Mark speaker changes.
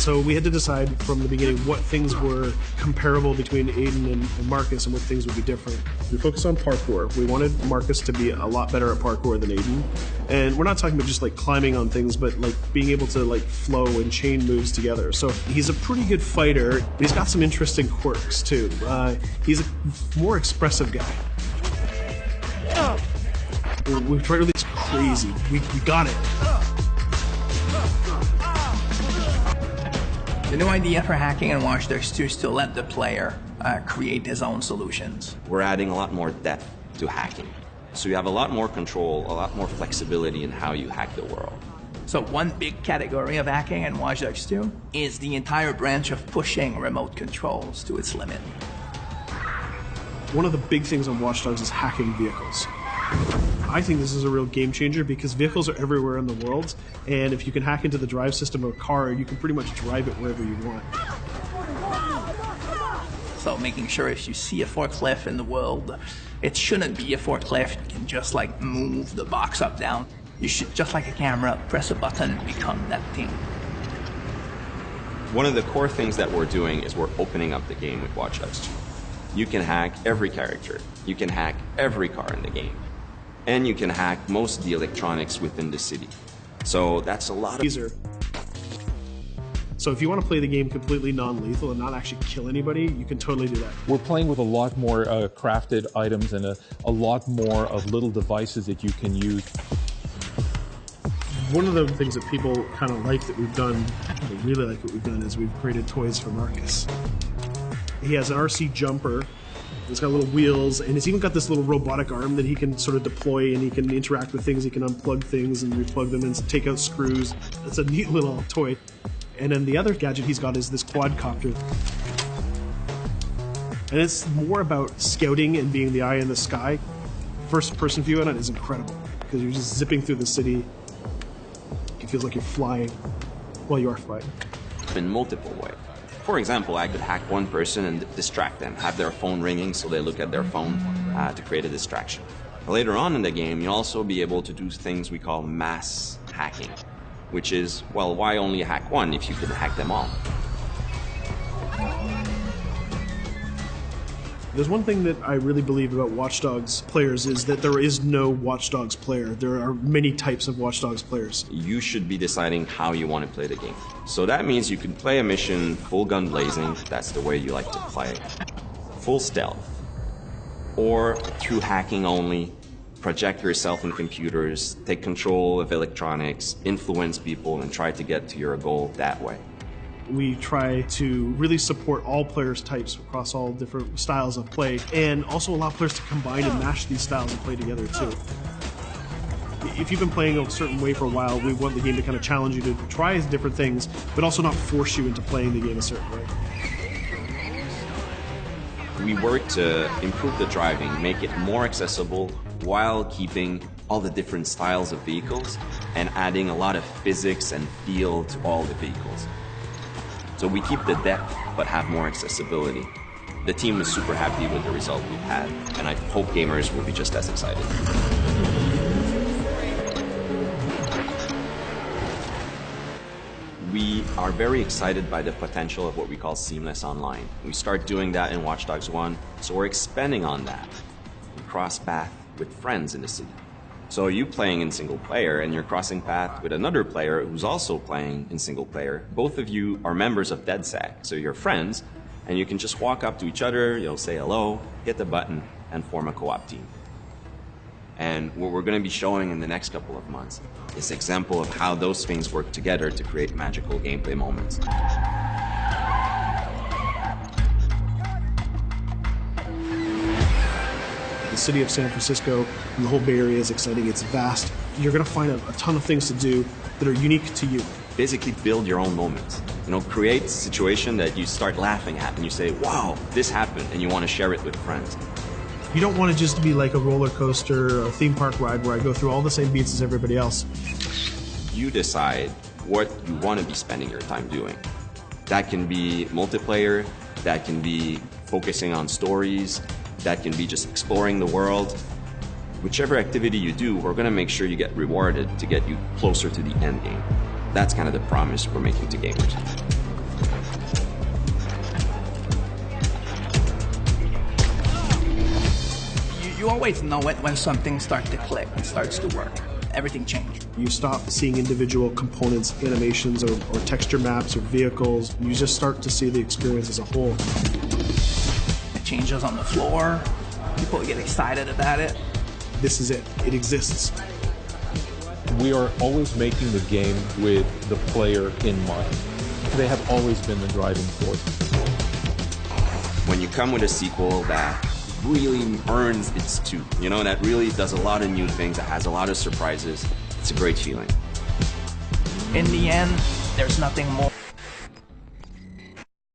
Speaker 1: So we had to decide from the beginning what things were comparable between Aiden and Marcus and what things would be different. We focused on parkour. We wanted Marcus to be a lot better at parkour than Aiden. And we're not talking about just like climbing on things, but like being able to like flow and chain moves together. So he's a pretty good fighter, but he's got some interesting quirks too. He's a more expressive guy. We've tried to do this crazy. We got it.
Speaker 2: The new idea for hacking in Watch Dogs 2 is to let the player create his own solutions.
Speaker 3: We're adding a lot more depth to hacking. So you have a lot more control, a lot more flexibility in how you hack the world.
Speaker 2: So one big category of hacking in Watch Dogs 2 is the entire branch of pushing remote controls to its limit.
Speaker 1: One of the big things on Watch Dogs is hacking vehicles. I think this is a real game changer because vehicles are everywhere in the world, and if you can hack into the drive system of a car, you can pretty much drive it wherever you want.
Speaker 2: So making sure if you see a forklift in the world, it shouldn't be a forklift. You can just like move the box up, down. You should, just like a camera, press a button and become that thing.
Speaker 3: One of the core things that we're doing is we're opening up the game with Watch Dogs 2. You can hack every character. You can hack every car in the game. And you can hack most of the electronics within the city. So that's a lot of...
Speaker 1: So if you want to play the game completely non-lethal and not actually kill anybody, you can totally do that.
Speaker 4: We're playing with a lot more crafted items and a lot more of little devices that you can use.
Speaker 1: One of the things that people kind of like that we've done, they really like what we've done, is we've created toys for Marcus. He has an RC jumper. It's got little wheels, and it's even got this little robotic arm that he can sort of deploy, and he can interact with things. He can unplug things and replug them and take out screws. It's a neat little toy. And then the other gadget he's got is this quadcopter. And it's more about scouting and being the eye in the sky. First-person view on it is incredible, because you're just zipping through the city. It feels like you're flying. Well, you are flying.
Speaker 3: In multiple ways. For example, I could hack one person and distract them, have their phone ringing so they look at their phone to create a distraction. Later on in the game, you'll also be able to do things we call mass hacking, which is, well, why only hack one if you could hack them all?
Speaker 1: There's one thing that I really believe about Watch Dogs players is that there is no Watch Dogs player. There are many types of Watch Dogs players.
Speaker 3: You should be deciding how you want to play the game. So that means you can play a mission full gun blazing, that's the way you like to play, full stealth, or through hacking only, project yourself in computers, take control of electronics, influence people, and try to get to your goal that way.
Speaker 1: We try to really support all players' types across all different styles of play, and also allow players to combine and mash these styles and play together too. If you've been playing a certain way for a while, we want the game to kind of challenge you to try different things, but also not force you into playing the game a certain way.
Speaker 3: We work to improve the driving, make it more accessible while keeping all the different styles of vehicles and adding a lot of physics and feel to all the vehicles. So we keep the depth, but have more accessibility. The team is super happy with the result we've had, and I hope gamers will be just as excited. We are very excited by the potential of what we call seamless online. We start doing that in Watch Dogs 1, so we're expanding on that. We cross path with friends in the city. So you playing in single player and you're crossing path with another player who's also playing in single player. Both of you are members of DedSec, so you're friends, and you can just walk up to each other, you'll say hello, hit the button, and form a co-op team. And what we're going to be showing in the next couple of months is an example of how those things work together to create magical gameplay moments.
Speaker 1: The city of San Francisco and the whole Bay Area is exciting. It's vast. You're going to find a ton of things to do that are unique to you.
Speaker 3: Basically build your own moments. You know, create a situation that you start laughing at and you say, wow, this happened, and you want to share it with friends.
Speaker 1: You don't want to just be like a roller coaster or a theme park ride where I go through all the same beats as everybody else.
Speaker 3: You decide what you want to be spending your time doing. That can be multiplayer, that can be focusing on stories, that can be just exploring the world. Whichever activity you do, we're going to make sure you get rewarded to get you closer to the end game. That's kind of the promise we're making to gamers.
Speaker 2: You always know it when something starts to click and starts to work. Everything changed.
Speaker 1: You stop seeing individual components, animations, or texture maps, or vehicles. You just start to see the experience as a whole.
Speaker 2: It changes on the floor. People get excited about it.
Speaker 1: This is it. It exists.
Speaker 4: We are always making the game with the player in mind. They have always been the driving force.
Speaker 3: When you come with a sequel that really earns its due, you know, that really does a lot of new things, that has a lot of surprises, it's a great feeling.
Speaker 2: In the end, there's nothing more